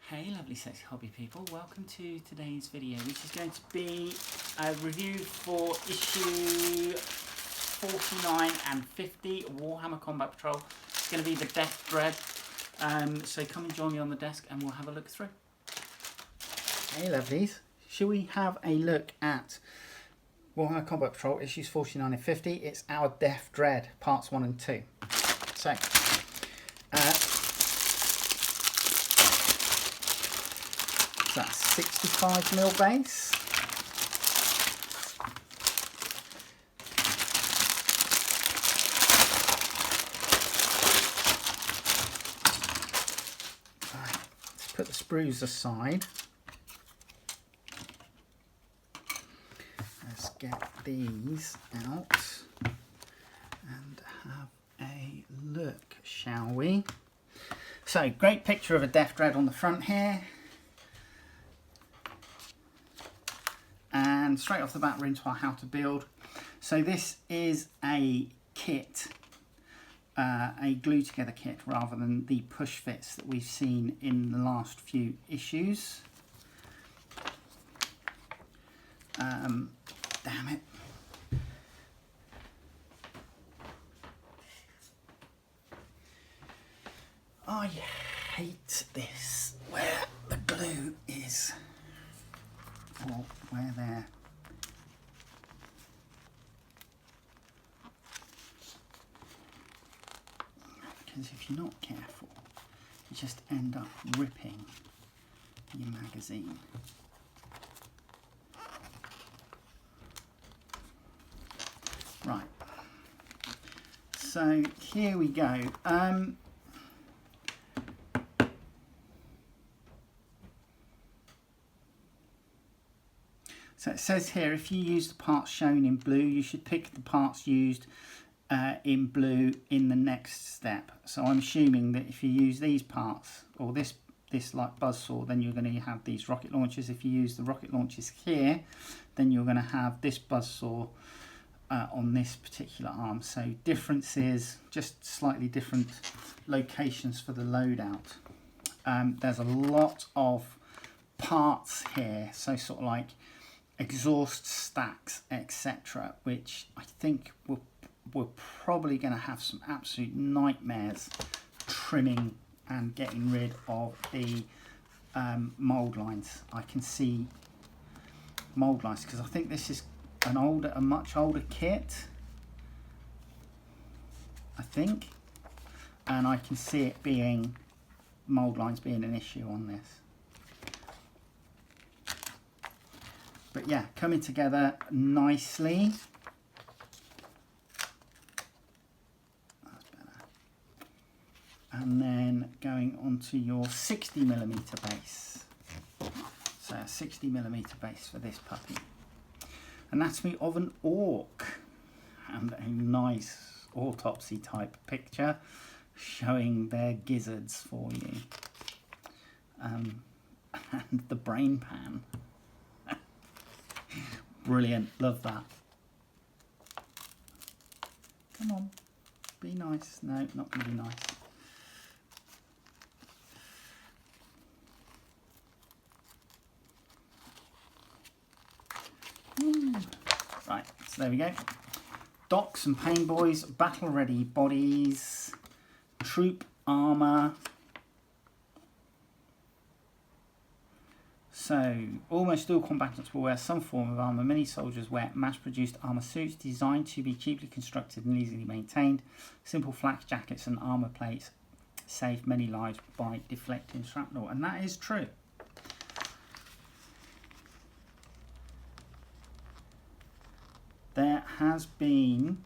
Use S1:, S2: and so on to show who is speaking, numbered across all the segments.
S1: Hey lovely sexy hobby people, welcome to today's video, which is going to be a review for issue 49 and 50 Warhammer Combat Patrol. It's going to be the Deff Dread, so come and join me on the desk and we'll have a look through. Hey lovelies, shall we have a look at Warhammer Combat Patrol issues 49 and 50? It's our Deff Dread parts 1 and 2. So that's 65mm base. Right, let's put the sprues aside. Let's get these out and have a look, shall we? So, great picture of a Deff Dread on the front here. And straight off the bat, we're into our how to build. So this is a kit, a glue together kit, rather than the push fits that we've seen in the last few issues. Damn it. I hate this, where the glue is. Or where they're because if you're not careful, you just end up ripping your magazine. Right, so here we go. So it says here, if you use the parts shown in blue, you should pick the parts used in blue in the next step. So I'm assuming that if you use these parts, or this like buzzsaw, then you're going to have these rocket launchers. If you use the rocket launchers here, then you're going to have this buzzsaw on this particular arm. So differences, just slightly different locations for the loadout. There's a lot of parts here, so sort of like exhaust stacks, etc., which I think we're probably going to have some absolute nightmares trimming and getting rid of the mould lines. I can see mould lines because I think this is a much older kit, I think, and I can see it being mould lines being an issue on this. But yeah, coming together nicely. That's better. And then going onto your 60mm base. So a 60mm base for this puppy. Anatomy of an orc. And a nice autopsy type picture showing their gizzards for you. And the brain pan. Brilliant, love that. Come on, be nice. No, not going to be nice. Right, so there we go. Docs and pain boys, battle ready bodies, troop armour. So, almost all combatants will wear some form of armour. Many soldiers wear mass-produced armour suits designed to be cheaply constructed and easily maintained. Simple flak jackets and armour plates save many lives by deflecting shrapnel, and that is true. There has been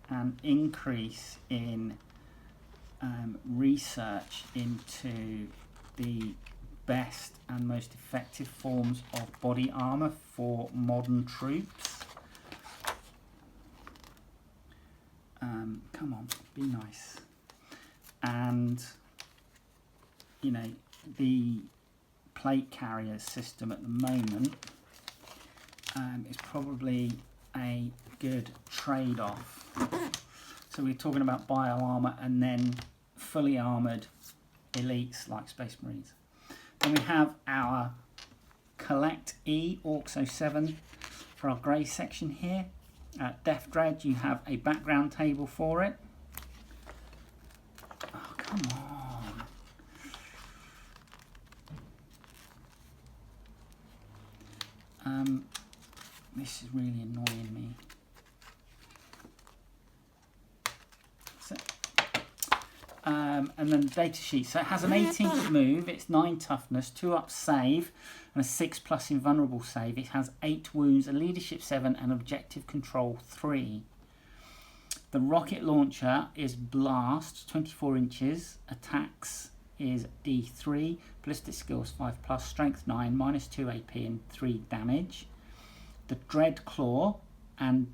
S1: an increase in research into the best and most effective forms of body armour for modern troops. Come on, be nice. And, you know, the plate carrier system at the moment is probably a good trade-off. So we're talking about bio armour and then fully armoured elites like Space Marines. And we have our Collect E, Orcs 07 for our grey section here. Deff Dread, you have a background table for it. Oh, come on. This is really annoying me. And then the data sheet. So it has an 18th move, it's 9 toughness, 2 up save, and a 6+ invulnerable save. It has 8 wounds, a leadership 7, and objective control 3. The rocket launcher is blast, 24 inches, attacks is D3, ballistic skills 5+, strength 9, -2 AP and 3 damage. The Dread Claw and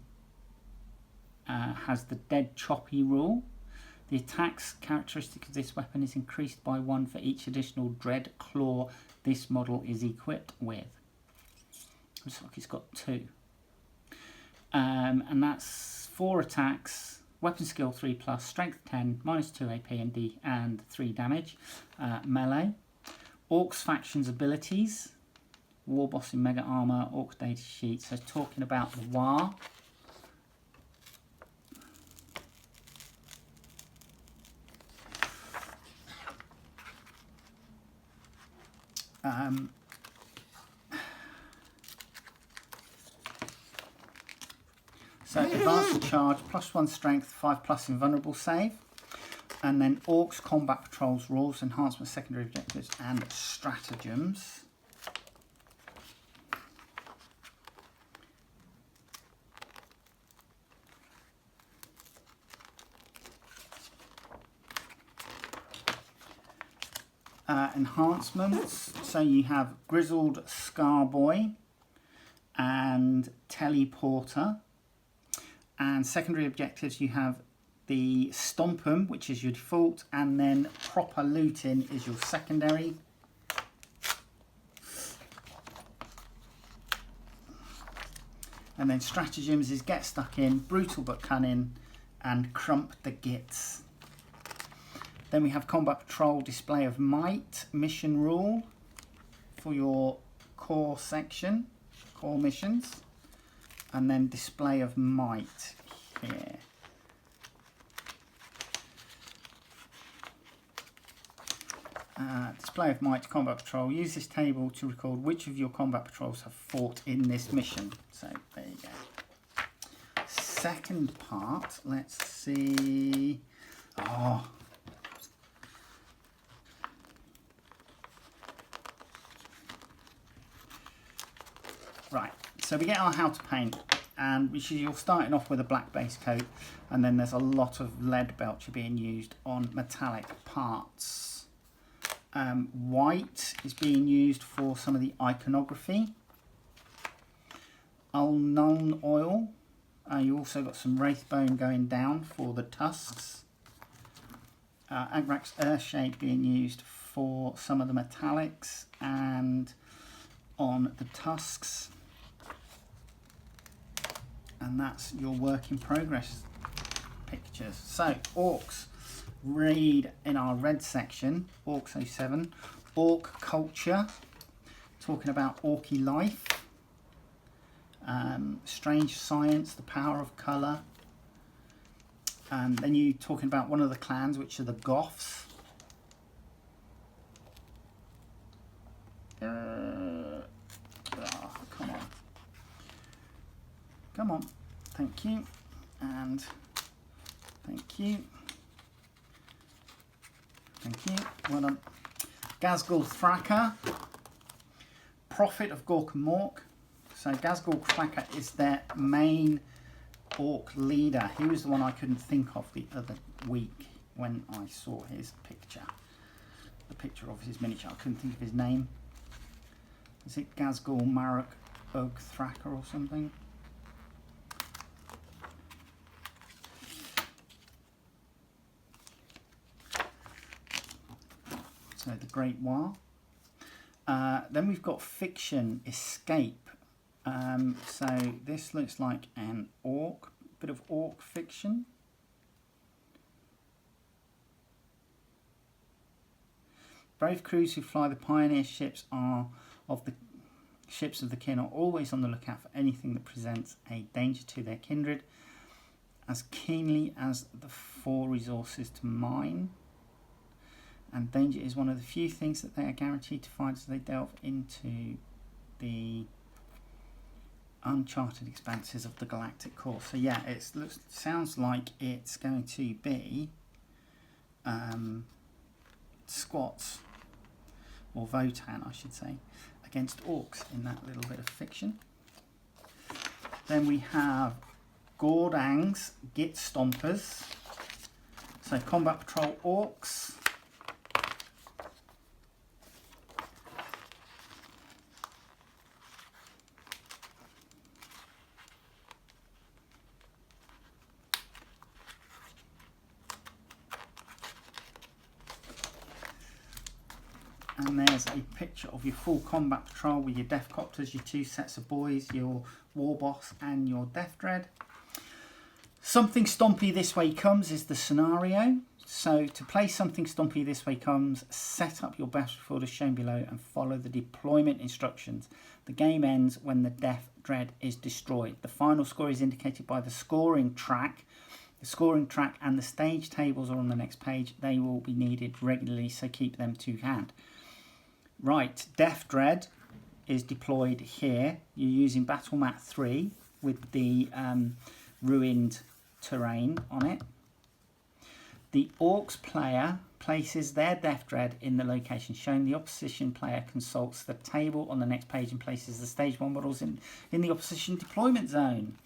S1: has the dead choppy rule. The attacks characteristic of this weapon is increased by 1 for each additional Dread Claw this model is equipped with. Looks like it's got 2. And that's 4 attacks, weapon skill 3+, strength 10, -2 AP and D and 3 damage. Melee. Orcs factions abilities. War boss in mega armor, Orc data sheet. So talking about the War. So advanced charge, +1 strength, 5+ invulnerable save. And then Orcs combat patrols rules, enhancement, secondary objectives and stratagems. Enhancements, so you have Grizzled Scarboy and Teleporter, and secondary objectives you have the Stomp 'em, which is your default, and then Proper Looting is your secondary. And then stratagems is Get Stuck In, Brutal but Cunning, and Crump the Gits. Then we have Combat Patrol, Display of Might, Mission Rule for your core section, core missions, and then Display of Might here. Display of Might, Combat Patrol. Use this table to record which of your combat patrols have fought in this mission. So there you go. Second part, let's see. Oh. Right, so we get our how to paint, and you're starting off with a black base coat, and then there's a lot of lead belcher being used on metallic parts. White is being used for some of the iconography. Ulnon oil. You also got some wraithbone going down for the tusks. Agrax Earthshade being used for some of the metallics and on the tusks. And that's your work in progress pictures. So Orcs, read in our red section, Orcs 07, Orc Culture, talking about Orky life, Strange Science, the power of colour, then you talking about one of the clans, which are the Goths. Come on. Come on. Thank you. And thank you. Thank you. Well done. Ghazghkull Thraka. Prophet of Gork and Mork. So Ghazghkull Thraka is their main orc leader. He was the one I couldn't think of the other week when I saw his picture. The picture of his miniature. I couldn't think of his name. Is it Ghazghkull Marok Ugg Thraka or something? So the Great War. Then we've got Fiction Escape. So this looks like an orc, bit of orc fiction. Brave crews who fly the pioneer ships of the kin are always on the lookout for anything that presents a danger to their kindred, as keenly as the 4 resources to mine. And danger is one of the few things that they are guaranteed to find as they delve into the uncharted expanses of the galactic core. So yeah, it sounds like it's going to be squats, or Votan I should say, against orcs in that little bit of fiction. Then we have Gordang's Git Stompers. So combat patrol orcs. And there's a picture of your full combat patrol with your Death Copters, your 2 sets of boys, your War Boss and your Deff Dread. Something Stompy This Way Comes is the scenario. So to play Something Stompy This Way Comes, set up your battlefield as shown below and follow the deployment instructions. The game ends when the Deff Dread is destroyed. The final score is indicated by the scoring track. The scoring track and the stage tables are on the next page. They will be needed regularly, so keep them to hand. Right, Deff Dread is deployed here. You're using Battle Mat 3 with the ruined terrain on it. The Orcs player places their Deff Dread in the location shown. The opposition player consults the table on the next page and places the stage 1 models in the opposition deployment zone.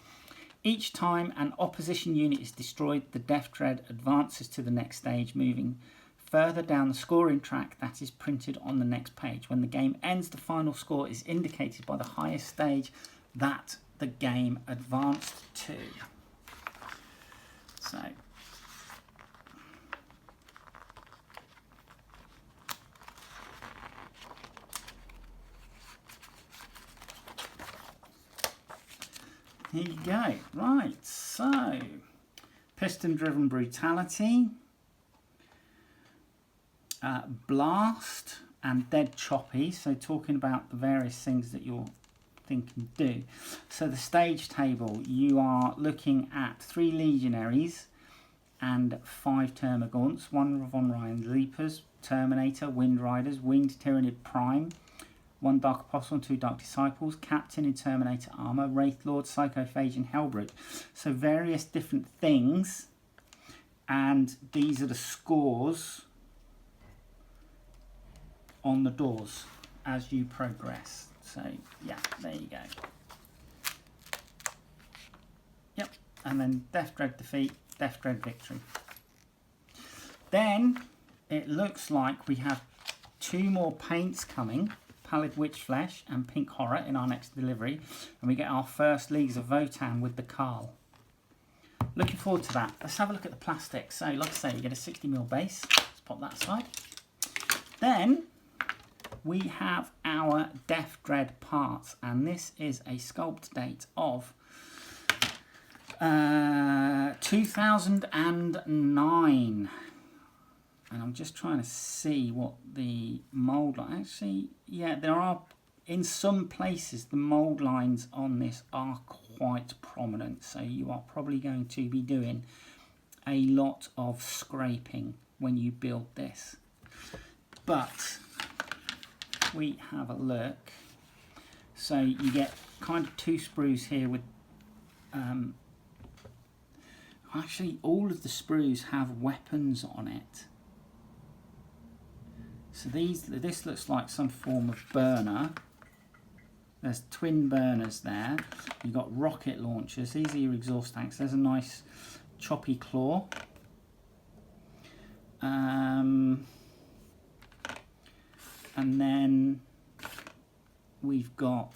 S1: Each time an opposition unit is destroyed, the Deff Dread advances to the next stage, moving further down the scoring track that is printed on the next page. When the game ends, the final score is indicated by the highest stage that the game advanced to. So, here you go. Right, so piston-driven brutality. Blast and Dead Choppy, so talking about the various things that you're thinking do. So the stage table, you are looking at 3 Legionaries and 5 Termagants, 1 Von Ryan Leapers, Terminator, Wind Riders, Winged Tyrannid Prime, 1 Dark Apostle and 2 Dark Disciples, Captain in Terminator Armour, Wraith Lord, Psychophage and Hellbrute. So various different things, and these are the scores on the doors as you progress. So yeah, there you go. Yep, and then Deff Dread defeat, Deff Dread victory. Then it looks like we have 2 more paints coming, Pallid Witch Flesh and Pink Horror in our next delivery, and we get our first Leagues of Votan with the Carl. Looking forward to that. Let's have a look at the plastic. So like I say, you get a 60mm base. Let's pop that aside. Then we have our Deff Dread parts, and this is a sculpt date of 2009. And I'm just trying to see what the mould line. Actually, yeah, there are, in some places, the mould lines on this are quite prominent. So you are probably going to be doing a lot of scraping when you build this. But we have a look. So you get kind of 2 sprues here with actually all of the sprues have weapons on it. So this looks like some form of burner. There's twin burners there. You've got rocket launchers. These are your exhaust tanks. There's a nice choppy claw. And then we've got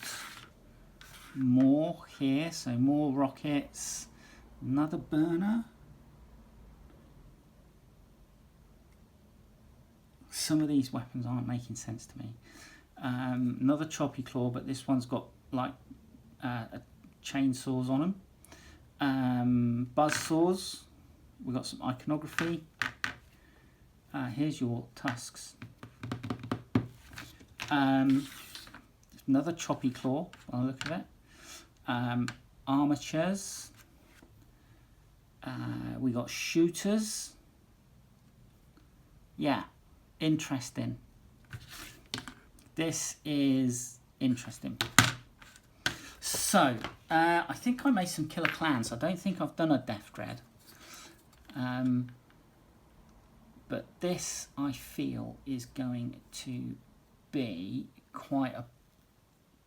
S1: more here, so more rockets, another burner. Some of these weapons aren't making sense to me. Another choppy claw, but this one's got like chainsaws on them. Buzz saws. We've got some iconography. Here's your tusks. Another choppy claw, by the look of it. Armatures. We got shooters. Yeah, interesting. This is interesting. So, I think I made some killer clans. I don't think I've done a Deff Dread. But this, I feel, is going to be quite a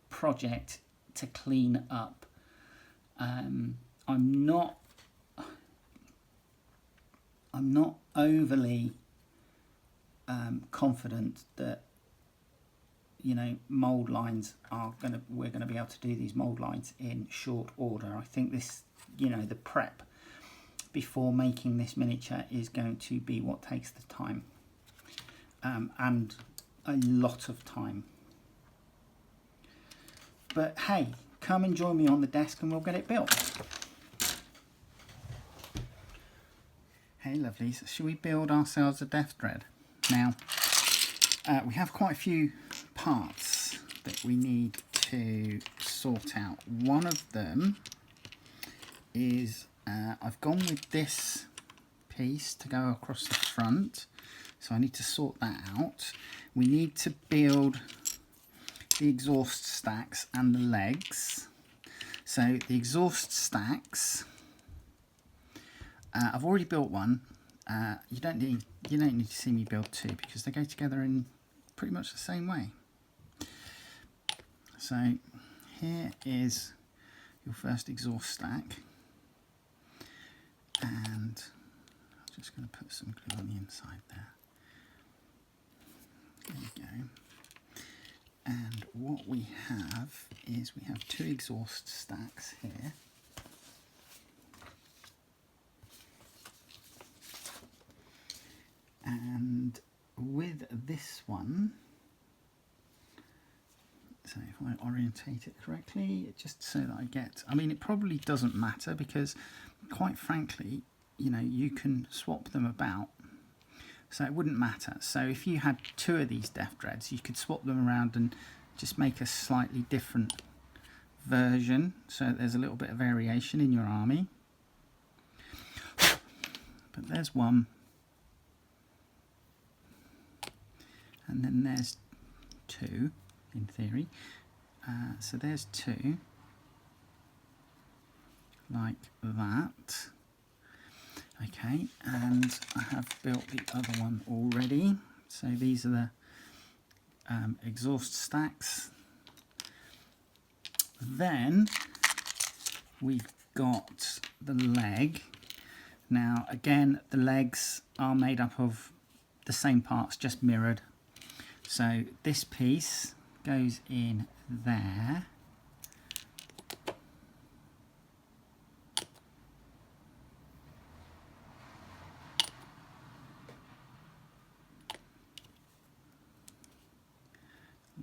S1: project to clean up. I'm not overly confident that, you know, mould lines we're gonna be able to do these mould lines in short order. I think this, you know, the prep before making this miniature is going to be what takes the time, and a lot of time. But hey, come and join me on the desk and we'll get it built. Hey lovelies, should we build ourselves a Deff Dread? Now, we have quite a few parts that we need to sort out. One of them is, I've gone with this piece to go across the front, so I need to sort that out. We need to build the exhaust stacks and the legs. So the exhaust stacks, I've already built one. You don't need to see me build two because they go together in pretty much the same way. So here is your first exhaust stack, and I'm just going to put some glue on the inside there. There we go. And what we have is we have two exhaust stacks here. And with this one, so if I orientate it correctly, just so that I get, I mean, it probably doesn't matter because quite frankly, you know, you can swap them about. So it wouldn't matter. So if you had two of these Deff Dreads, you could swap them around and just make a slightly different version. So there's a little bit of variation in your army. But there's one. And then there's two, in theory. So there's two, like that. Okay, and I have built the other one already. So these are the exhaust stacks. Then we've got the leg. Now, again, the legs are made up of the same parts, just mirrored. So this piece goes in there.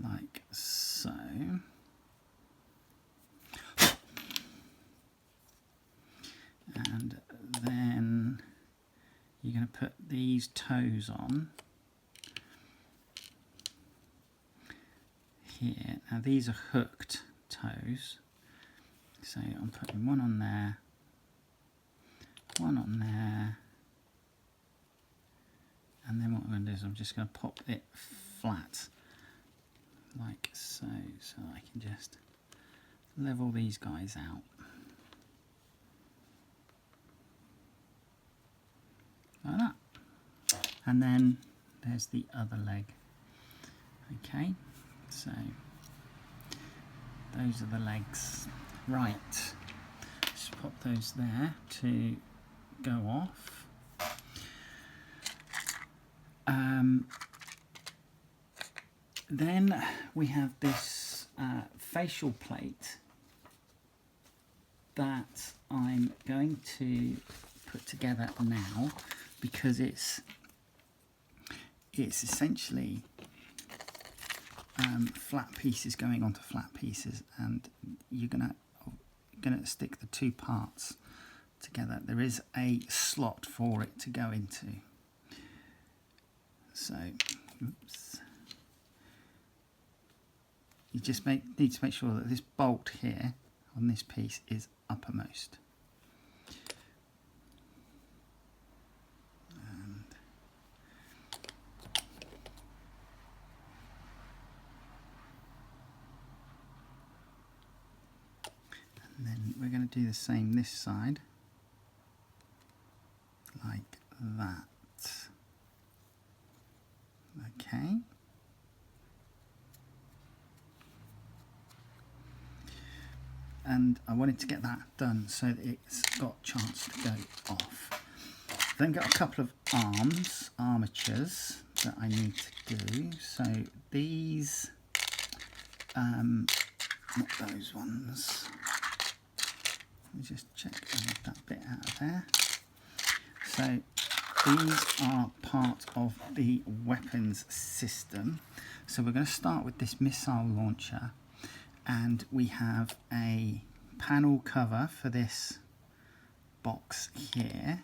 S1: Like so. And then you're going to put these toes on here. Now these are hooked toes, so I'm putting one on there, one on there, and then what I'm going to do is I'm just going to pop it flat like so, so I can just level these guys out. Like that. And then there's the other leg. Okay, so those are the legs. Right, just pop those there to go off. Then we have this facial plate that I'm going to put together now because it's essentially flat pieces going onto flat pieces, and you're gonna stick the two parts together. There is a slot for it to go into. So, oops. you just need to make sure that this bolt here on this piece is uppermost. And then we're going to do the same this side, like that. Okay. And I wanted to get that done so that it's got a chance to go off. Then got a couple of armatures that I need to do. So these, not those ones. Let me just check that bit out of there. So these are part of the weapons system. So we're going to start with this missile launcher, and we have a panel cover for this box here.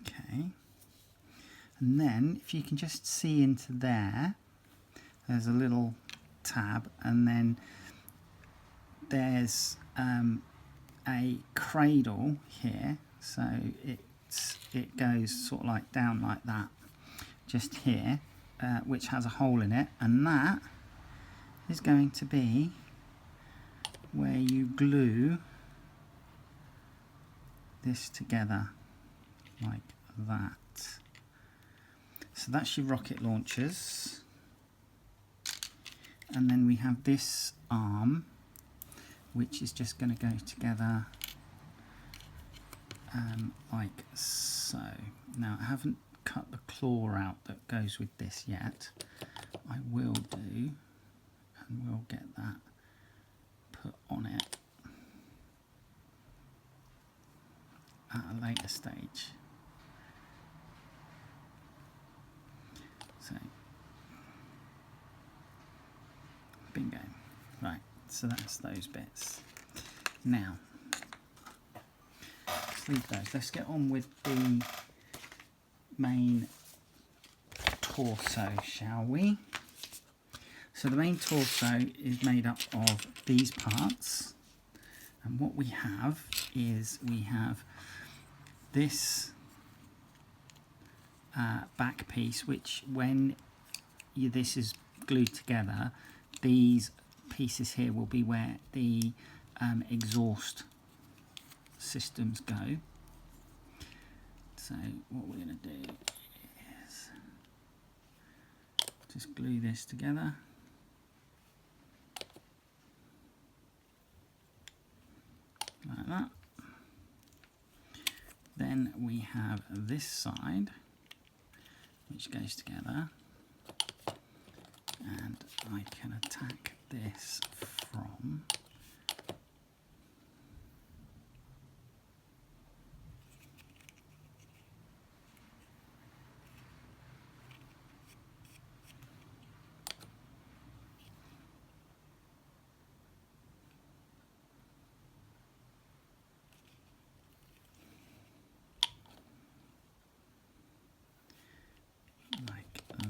S1: Okay. And then if you can just see into there, there's a little tab, and then there's a cradle here, so it goes sort of like down like that, just here, which has a hole in it, and that is going to be where you glue this together like that. So that's your rocket launchers, and then we have this arm, which is just going to go together like so. Now I haven't cut the claw out that goes with this yet. I will do, and we'll get that put on it at a later stage. So, bingo. Right, so that's those bits. Now, let's leave those. Let's get on with the main torso, shall we? So the main torso is made up of these parts, and what we have is we have this back piece, which when this is glued together, these pieces here will be where the exhaust systems go. So what we're going to do is just glue this together. Like that. Then we have this side, which goes together, and I can attack this from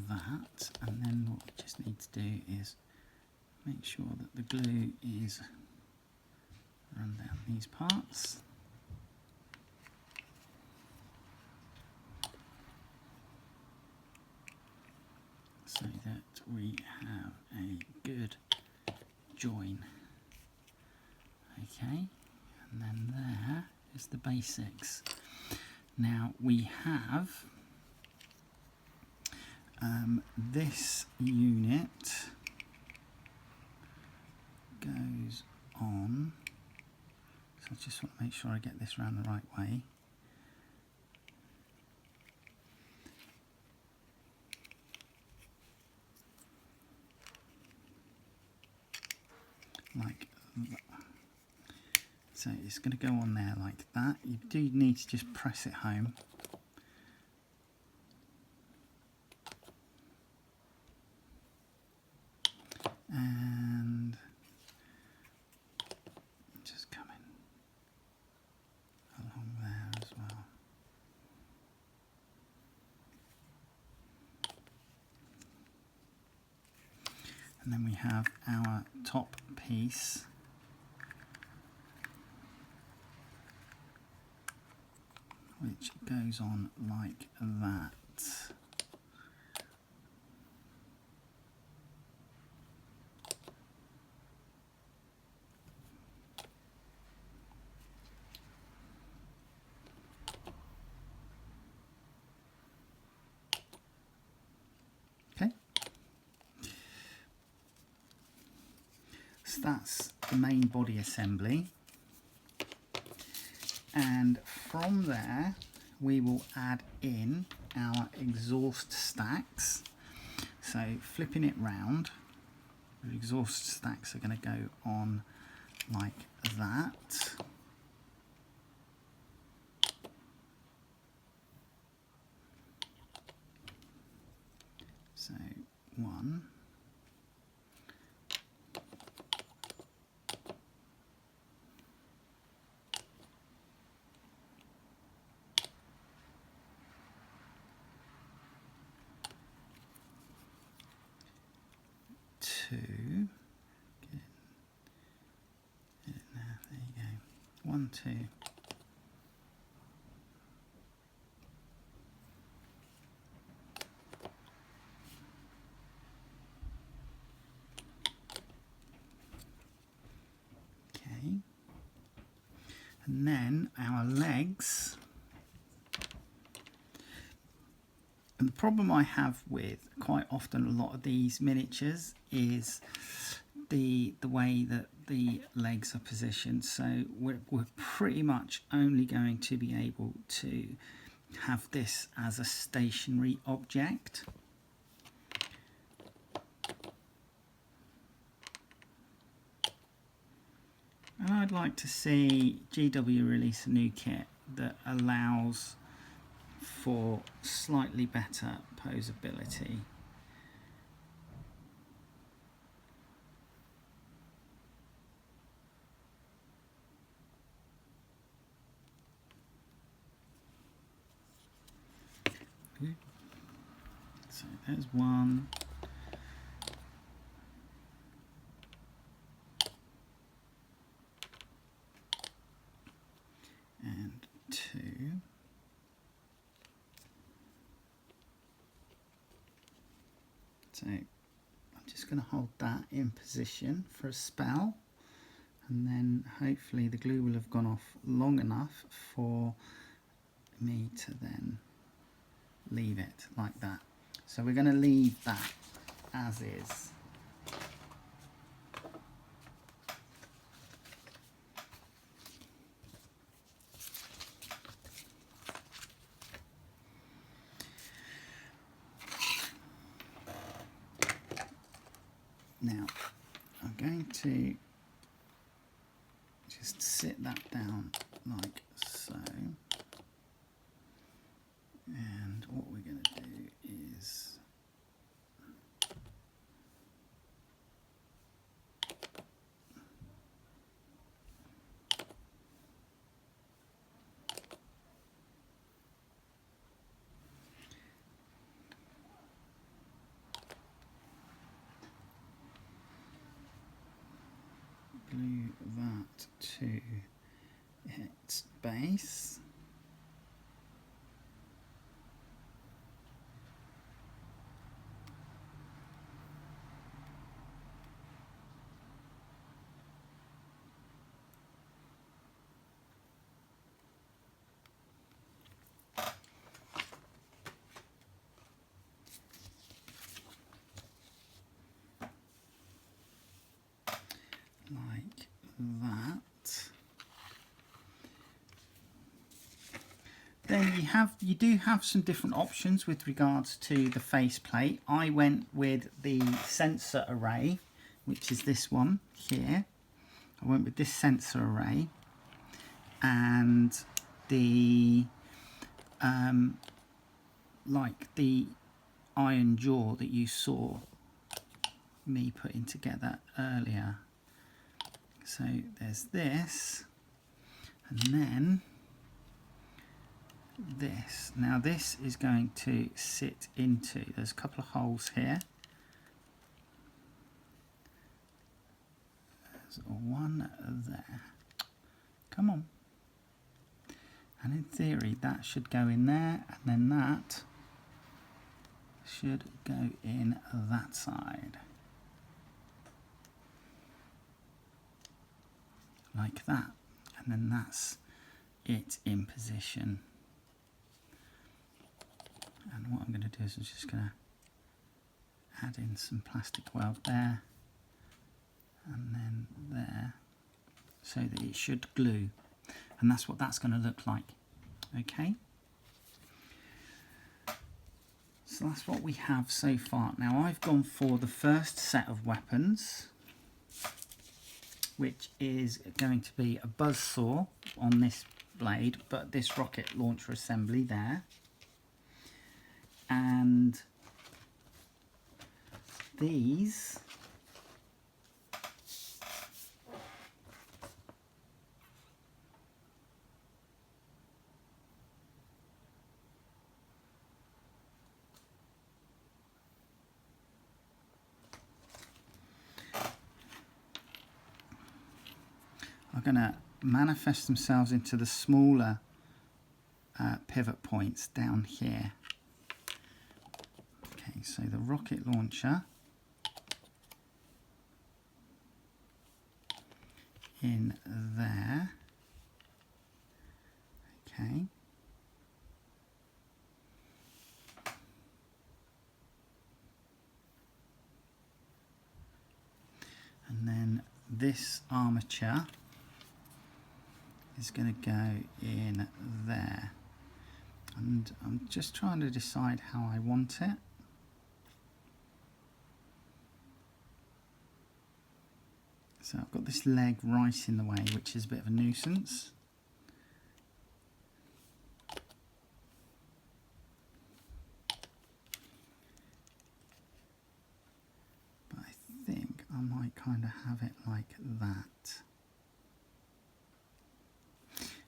S1: that, and then what we just need to do is make sure that the glue is run down these parts. So that we have a good join. Okay, and then there is the basics. Now we have this unit goes on, so I just want to make sure I get this around the right way. Like that. So it's going to go on there like that. You do need to just press it home. And just come in And then we have our top piece, which goes on like that. Okay. So that's the main body assembly. And from there, we will add in our exhaust stacks. So flipping it round, the exhaust stacks are going to go on like that. So 1, 2, there you go, 1, 2. Okay, and then our legs. And the problem I have with quite often a lot of these miniatures is the way that the legs are positioned. So we're pretty much only going to be able to have this as a stationary object. And I'd like to see GW release a new kit that allows for slightly better posability. So there's 1. And 2. So I'm just going to hold that in position for a spell, and then hopefully the glue will have gone off long enough for me to then leave it like that. So we're going to leave that as is. Now I'm going to just sit that down like so, and what we're going to do is glue that to its base. Like that. Then you do have some different options with regards to the faceplate. I went with the sensor array, which is this one here. I went with this sensor array and the like the iron jaw that you saw me putting together earlier. So there's this, and then this. Now this is going to sit into, there's a couple of holes here. there's one there. Come on. And in theory that should go in there, and then that should go in that side. Like that. And then that's it in position. And what I'm going to do is I'm just going to add in some plastic weld there and then there, so that it should glue, and that's what that's going to look like. Okay, so that's what we have so far. Now I've gone for the first set of weapons, which is going to be a buzzsaw on this blade, but this rocket launcher assembly there, and these are going to manifest themselves into the smaller pivot points down here. Okay, so the rocket launcher in there. Okay. And then this armature is going to go in there. And I'm just trying to decide how I want it. So I've got this leg right in the way, which is a bit of a nuisance. But I think I might kind of have it like that.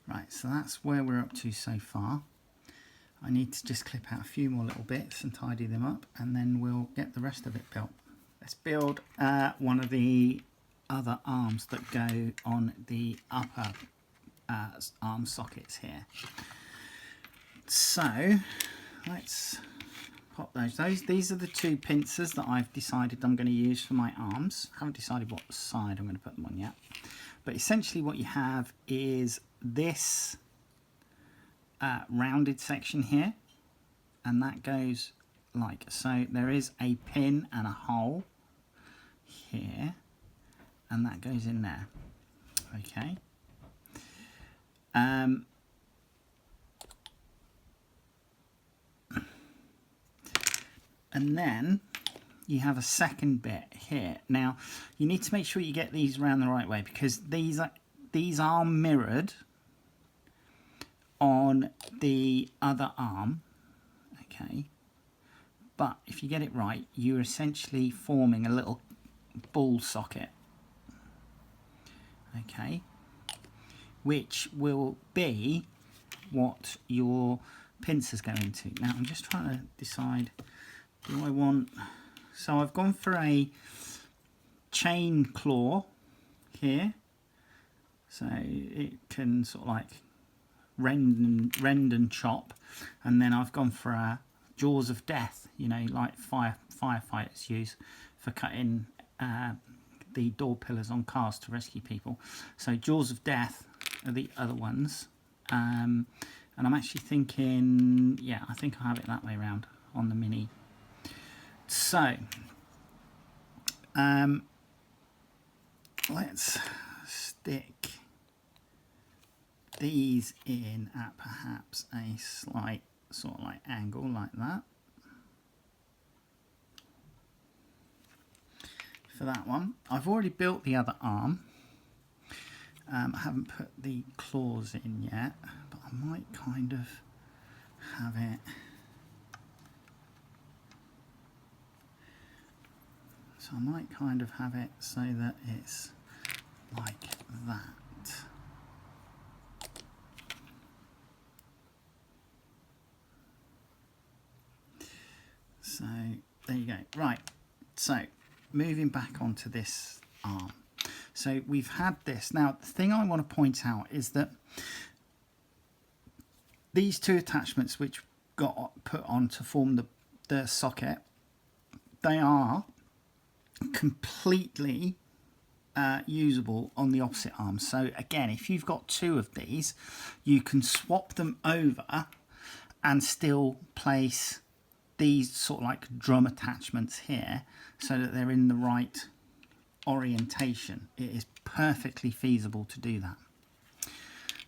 S1: Right, so that's where we're up to so far. I need to just clip out a few more little bits and tidy them up, and then we'll get the rest of it built. Let's build one of the other arms that go on the upper arm sockets here. So let's pop those. These are the two pincers that I've decided I'm going to use for my arms. I haven't decided what side I'm going to put them on yet. But essentially what you have is this rounded section here, and that goes like so. There is a pin and a hole here, and that goes in there. Okay. And then you have a second bit here. Now you need to make sure you get these around the right way, because these are mirrored on the other arm. Okay, but if you get it right, you're essentially forming a little ball socket. Okay, which will be what your pincers go into. Now I'm just trying to decide, do I want, so I've gone for a chain claw here, so it can sort of like rend and chop, and then I've gone for a jaws of death, you know, like firefighters use for cutting the door pillars on cars to rescue people. So jaws of death are the other ones, and I'm actually thinking, yeah, I think I'll have it that way around on the Mini. So let's stick these in at perhaps a slight sort of like angle like that for that one. I've already built the other arm. I haven't put the claws in yet, but I might kind of have it so I might kind of have it so that it's like that. So there you go. Right, so moving back onto this arm. So we've had this. Now, the thing I want to point out is that these two attachments which got put on to form the socket, they are completely usable on the opposite arm. So again, if you've got two of these, you can swap them over and still place these sort of like drum attachments here so that they're in the right orientation. It is perfectly feasible to do that.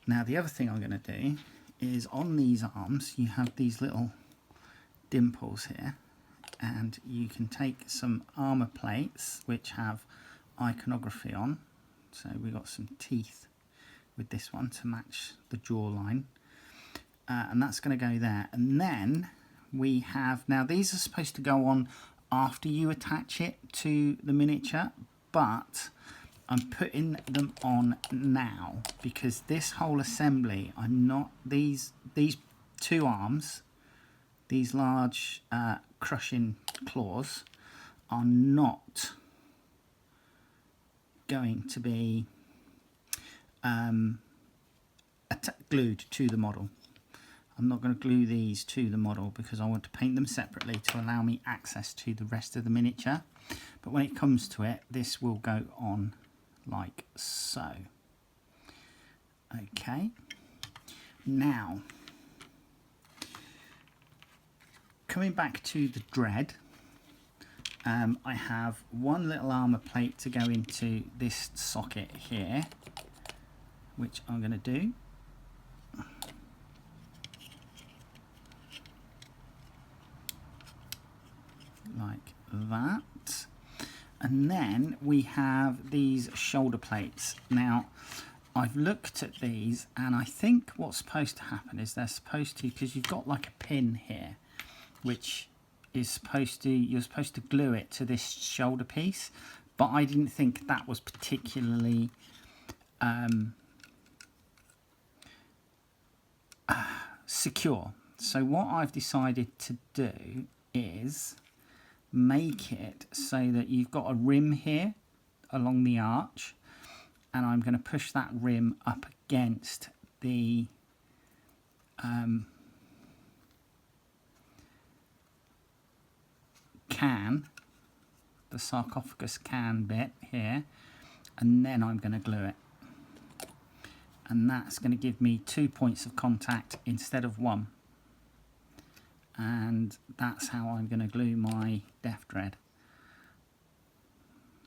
S1: Now the other thing I'm going to do is on these arms you have these little dimples here, and you can take some armor plates which have iconography on. So we've got some teeth with this one to match the jawline, and that's going to go there. And then we have, now these are supposed to go on after you attach it to the miniature, but I'm putting them on now because this whole assembly, I'm not, these two arms, these large crushing claws, are not going to be glued to the model. I'm not going to glue these to the model because I want to paint them separately to allow me access to the rest of the miniature. But when it comes to it, this will go on like so. Okay. Now, coming back to the Dread, I have one little armor plate to go into this socket here, which I'm going to do. Like that. And then we have these shoulder plates. Now, I've looked at these, and I think what's supposed to happen is they're supposed to, because you've got like a pin here, which is supposed to, you're supposed to glue it to this shoulder piece, but I didn't think that was particularly secure. So what I've decided to do is make it so that you've got a rim here along the arch, and I'm going to push that rim up against the can, the sarcophagus can bit here, and then I'm going to glue it, and that's going to give me 2 points of contact instead of one, and that's how I'm going to glue my Deff Dread.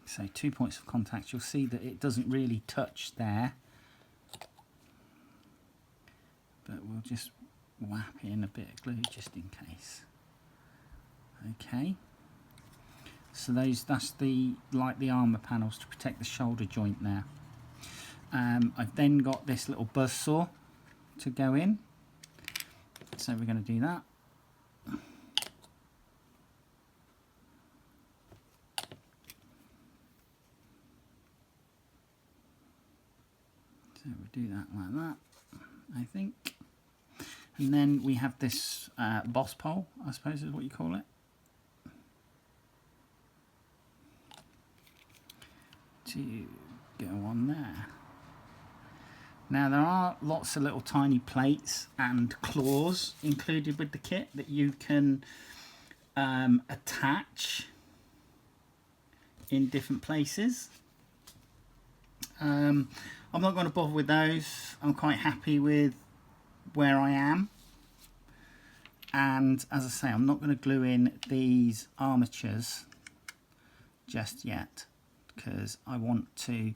S1: So 2 points of contact. You'll see that it doesn't really touch there, but we'll just whap in a bit of glue just in case. Okay, so that's the armor panels to protect the shoulder joint there. I've then got this little buzzsaw to go in, so we're going to do that. So we'll do that like that, I think. And then we have this boss pole, I suppose is what you call it. To go on there. Now there are lots of little tiny plates and claws included with the kit that you can attach in different places. I'm not going to bother with those. I'm quite happy with where I am, and as I say, I'm not going to glue in these armatures just yet because I want a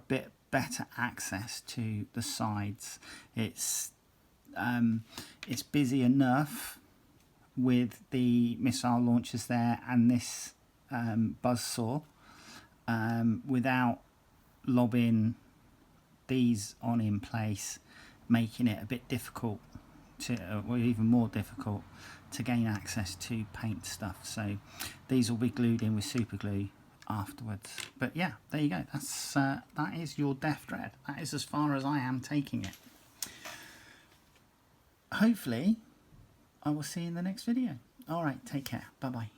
S1: bit better access to the sides. It's busy enough with the missile launchers there and this buzzsaw without lobbing these on in place, making it a bit difficult or even more difficult to gain access to paint stuff. So these will be glued in with super glue afterwards. But yeah, there you go. That is your Deff Dread. That is as far as I am taking it. Hopefully I will see you in the next video. All right, take care. Bye bye.